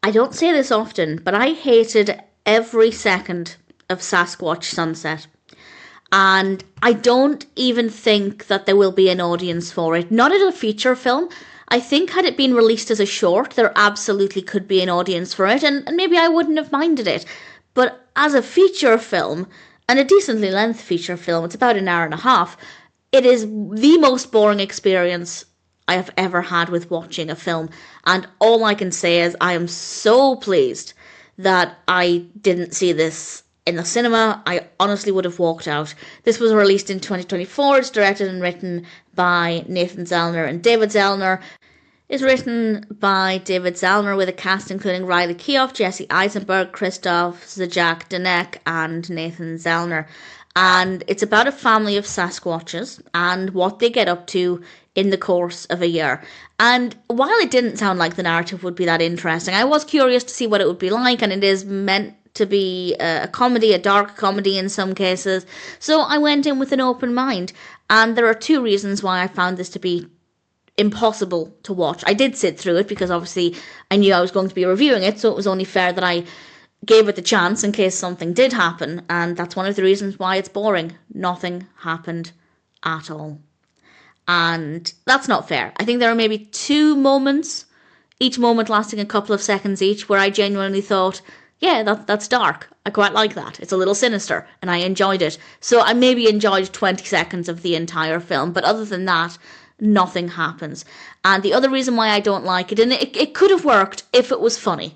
I don't say this often, but I hated every second of Sasquatch Sunset. And I don't even think that there will be an audience for it. Not as a feature film. I think had it been released as a short, there absolutely could be an audience for it, and maybe I wouldn't have minded it. But as a feature film, and a decently length feature film, it's about an hour and a half, it is the most boring experience I have ever had with watching a film. And all I can say is I am so pleased that I didn't see this in the cinema. I honestly would have walked out. This was released in 2024. It's directed and written by Nathan Zellner and David Zellner. It's written by David Zellner with a cast including Riley Keough, Jesse Eisenberg, Christophe Zajac-Denek and Nathan Zellner. And it's about a family of Sasquatches and what they get up to in the course of a year. And while it didn't sound like the narrative would be that interesting, I was curious to see what it would be like, and it is meant to be a comedy, a dark comedy in some cases. So I went in with an open mind, and there are two reasons why I found this to be impossible to watch. I did sit through it because obviously I knew I was going to be reviewing it, so it was only fair that I gave it the chance in case something did happen, and that's one of the reasons why it's boring. Nothing happened at all. And that's not fair. I think there are maybe 2 moments, each moment lasting a couple of seconds each, where I genuinely thought, yeah, that's dark. I quite like that. It's a little sinister, and I enjoyed it. So I maybe enjoyed 20 seconds of the entire film, but other than that, nothing happens. And the other reason why I don't like it, and it could have worked if it was funny,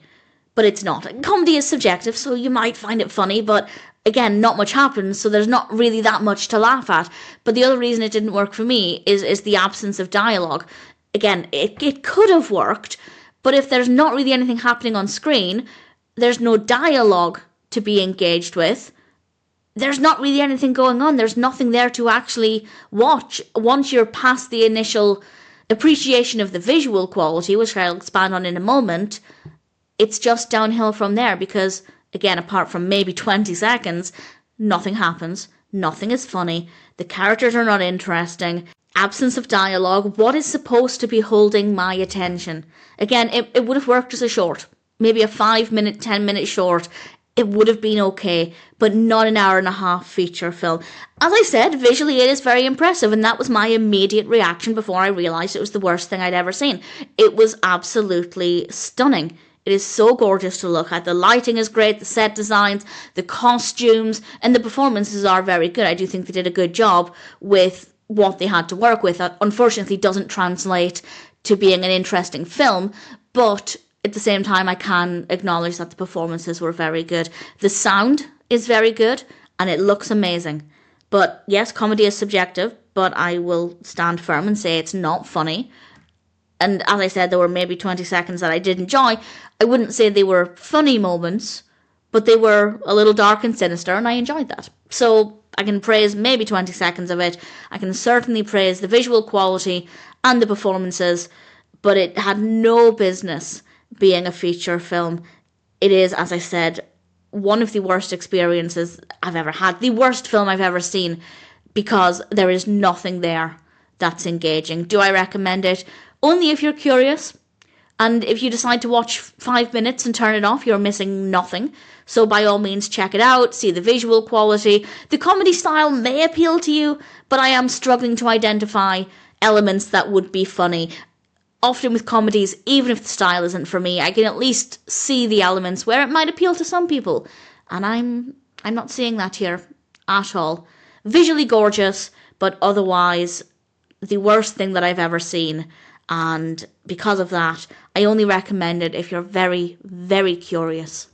but it's not. Comedy is subjective, so you might find it funny, but again, not much happens, so there's not really that much to laugh at. But the other reason it didn't work for me is the absence of dialogue. Again, it could have worked, but if there's not really anything happening on screen, there's no dialogue to be engaged with, there's not really anything going on. There's nothing there to actually watch. Once you're past the initial appreciation of the visual quality, which I'll expand on in a moment, it's just downhill from there because, again, apart from maybe 20 seconds, nothing happens. Nothing is funny. The characters are not interesting. Absence of dialogue. What is supposed to be holding my attention? Again, it would have worked as a short. Maybe a 5-minute, 10-minute short. It would have been okay, but not an hour and a half feature film. As I said, visually it is very impressive, and that was my immediate reaction before I realised it was the worst thing I'd ever seen. It was absolutely stunning. It is so gorgeous to look at. The lighting is great, the set designs, the costumes, and the performances are very good. I do think they did a good job with what they had to work with. That unfortunately doesn't translate to being an interesting film, but at the same time, I can acknowledge that the performances were very good. The sound is very good, and it looks amazing. But yes, comedy is subjective, but I will stand firm and say it's not funny. And as I said, there were maybe 20 seconds that I did enjoy. I wouldn't say they were funny moments, but they were a little dark and sinister, and I enjoyed that. So I can praise maybe 20 seconds of it. I can certainly praise the visual quality and the performances, but it had no business being a feature film. It is, as I said, one of the worst experiences I've ever had. The worst film I've ever seen, because there is nothing there that's engaging. Do I recommend it? Only if you're curious. And if you decide to watch 5 minutes and turn it off, you're missing nothing. So by all means, check it out, see the visual quality. The comedy style may appeal to you, but I am struggling to identify elements that would be funny. Often with comedies, even if the style isn't for me, I can at least see the elements where it might appeal to some people. And I'm not seeing that here at all. Visually gorgeous, but otherwise the worst thing that I've ever seen. And because of that, I only recommend it if you're very, very curious.